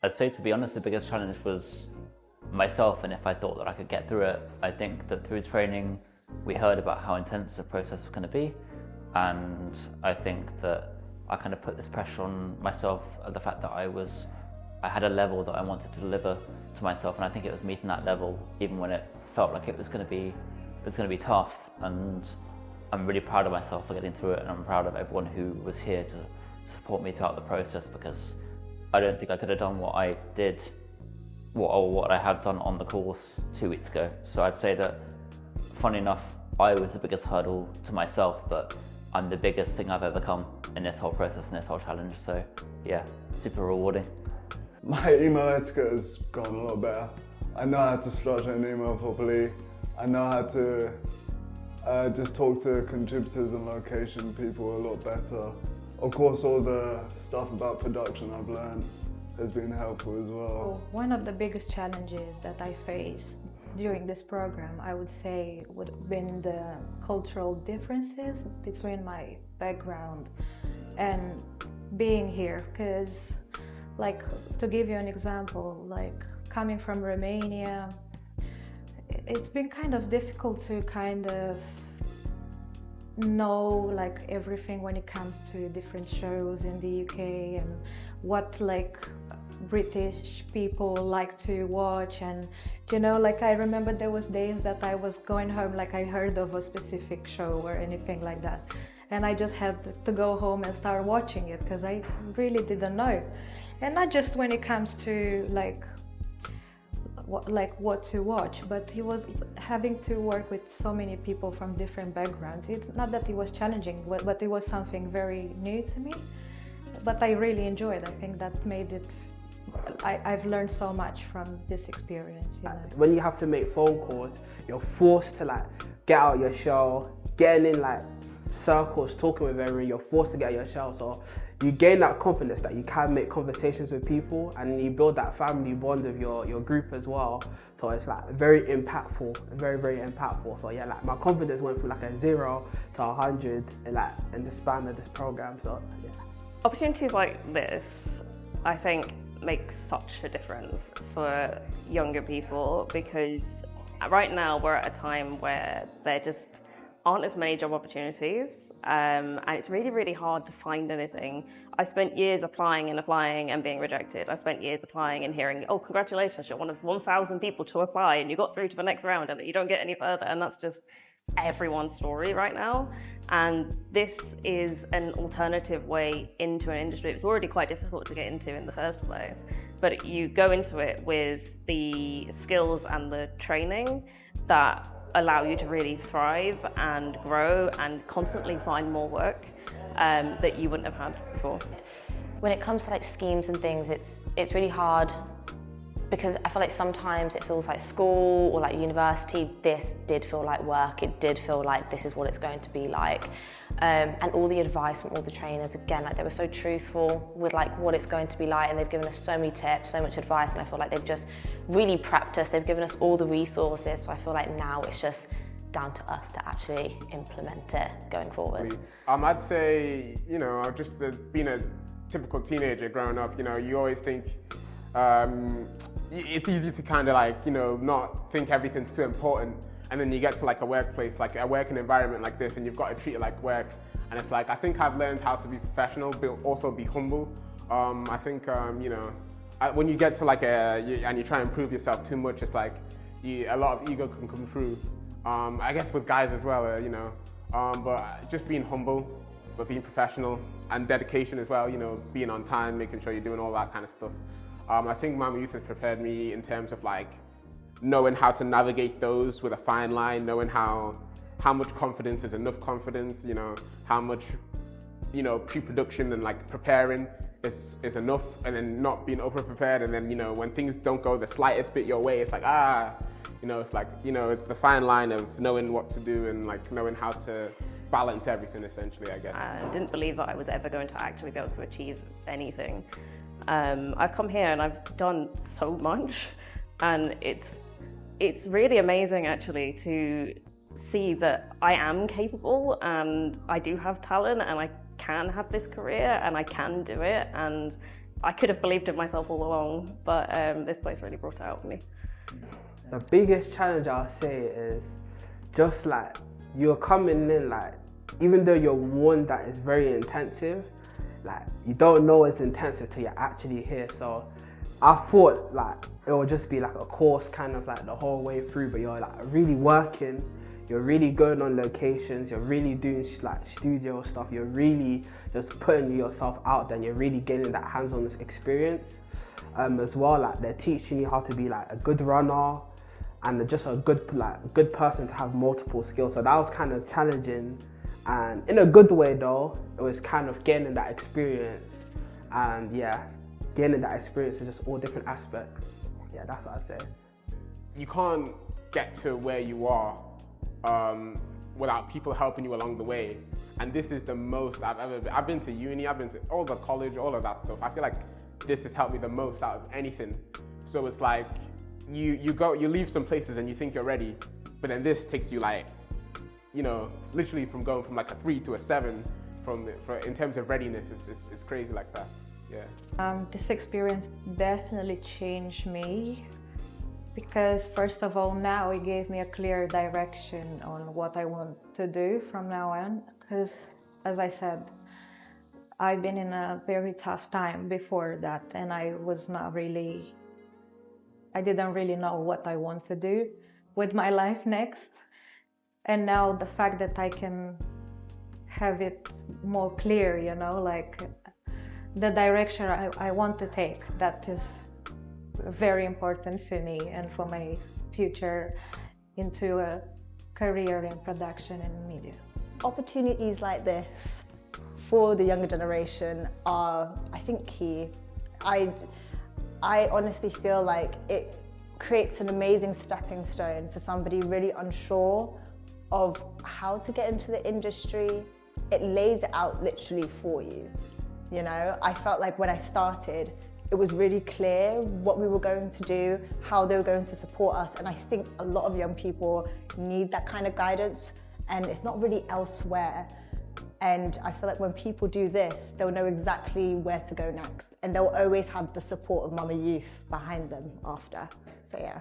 I'd say, to be honest, the biggest challenge was myself, and if I thought that I could get through it. I think that through training, we heard about how intense the process was going to be, and I think that I kind of put this pressure on myself of the fact that I had a level that I wanted to deliver to myself, and I think it was meeting that level even when it felt like it was going to be tough. And I'm really proud of myself for getting through it, and I'm proud of everyone who was here to support me throughout the process, because I don't think I could have done what I did, what I have done on the course 2 weeks ago. So I'd say that, funny enough, I was the biggest hurdle to myself, but I'm the biggest thing I've ever come in this whole process and this whole challenge. So yeah, super rewarding. My email etiquette has gone a lot better. I know how to structure an email properly. I know how to just talk to contributors and location people a lot better. Of course, all the stuff about production I've learned has been helpful as well. One of the biggest challenges that I faced during this program, I would say, would have been the cultural differences between my background and being here. Because, like, to give you an example, like coming from Romania, it's been kind of difficult to kind of know like everything when it comes to different shows in the UK and what like British people like to watch. And you know, like I remember there was days that I was going home, like I heard of a specific show or anything like that, and I just had to go home and start watching it because I really didn't know. And not just when it comes to like what to watch, but he was having to work with so many people from different backgrounds. It's not that it was challenging, but it was something very new to me, but I really enjoyed. I think that made it, I've learned so much from this experience, you know. When you have to make phone calls, you're forced to like get out your shell, getting in like circles, talking with everyone, you're forced to get out your shell. So you gain that confidence that you can make conversations with people, and you build that family bond with your group as well. So it's like very impactful, very, very impactful. So yeah, like my confidence went from like a 0 to 100 in the span of this program. So yeah. Opportunities like this, I think, make such a difference for younger people, because right now we're at a time where there just aren't as many job opportunities, and it's really, really hard to find anything. I spent years applying and being rejected. I spent years applying and hearing, oh, congratulations, you're one of 1,000 people to apply and you got through to the next round and you don't get any further. And that's just everyone's story right now. And this is an alternative way into an industry that's already quite difficult to get into in the first place. But you go into it with the skills and the training that allow you to really thrive and grow and constantly find more work that you wouldn't have had before. When it comes to like schemes and things, it's really hard, because I feel like sometimes it feels like school or like university, this did feel like work, it did feel like this is what it's going to be like. And all the advice from all the trainers, again, like they were so truthful with like what it's going to be like, and they've given us so many tips, so much advice, and I feel like they've just really prepped us, they've given us all the resources, so I feel like now it's just down to us to actually implement it going forward. I'd say, you know, just being a typical teenager growing up, you know, you always think it's easy to kind of like, you know, not think everything's too important. And then you get to like a workplace, like a working environment like this, and you've got to treat it like work. And it's like, I think I've learned how to be professional, but also be humble. I think, you know, when you get to like and you try and prove yourself too much, it's like a lot of ego can come through. I guess with guys as well, you know, but just being humble, but being professional, and dedication as well, you know, being on time, making sure you're doing all that kind of stuff. I think Mama Youth has prepared me in terms of like knowing how to navigate those with a fine line, knowing how much confidence is enough confidence, you know, how much, you know, pre-production and like preparing is enough, and then not being over-prepared. And then, you know, when things don't go the slightest bit your way, it's like, you know, it's like, you know, it's the fine line of knowing what to do and like knowing how to balance everything, essentially, I guess. I didn't believe that I was ever going to actually be able to achieve anything. I've come here and I've done so much, and it's really amazing actually to see that I am capable and I do have talent and I can have this career and I can do it, and I could have believed in myself all along, but this place really brought it out for me. The biggest challenge I'll say is just like you're coming in, like even though you're one that is very intensive, like you don't know it's intensive till you're actually here. So I thought like it would just be like a course kind of like the whole way through, but you're like really working, you're really going on locations, you're really doing like studio stuff, you're really just putting yourself out there, and you're really getting that hands-on experience. As well, like they're teaching you how to be like a good runner and just a good person to have multiple skills. So that was kind of challenging, and in a good way though. It was kind of gaining that experience, and yeah, gaining that experience in just all different aspects. Yeah, that's what I'd say. You can't get to where you are without people helping you along the way. And this is the most I've ever been. I've been to uni, I've been to all the college, all of that stuff. I feel like this has helped me the most out of anything. So it's like you leave some places and you think you're ready, but then this takes you like, you know, literally from going from like a 3 to a 7 in terms of readiness. It's crazy like that. Yeah. This experience definitely changed me, because first of all, now it gave me a clear direction on what I want to do from now on. Because as I said, I've been in a very tough time before that, and I didn't really know what I want to do with my life next. And now the fact that I can have it more clear, you know, like the direction I want to take, that is very important for me and for my future into a career in production and media. Opportunities like this for the younger generation are, I think, key. I honestly feel like it creates an amazing stepping stone for somebody really unsure of how to get into the industry. It lays it out literally for you. You know, I felt like when I started, it was really clear what we were going to do, how they were going to support us. And I think a lot of young people need that kind of guidance, and it's not really elsewhere. And I feel like when people do this, they'll know exactly where to go next, and they'll always have the support of Mama Youth behind them after. So yeah.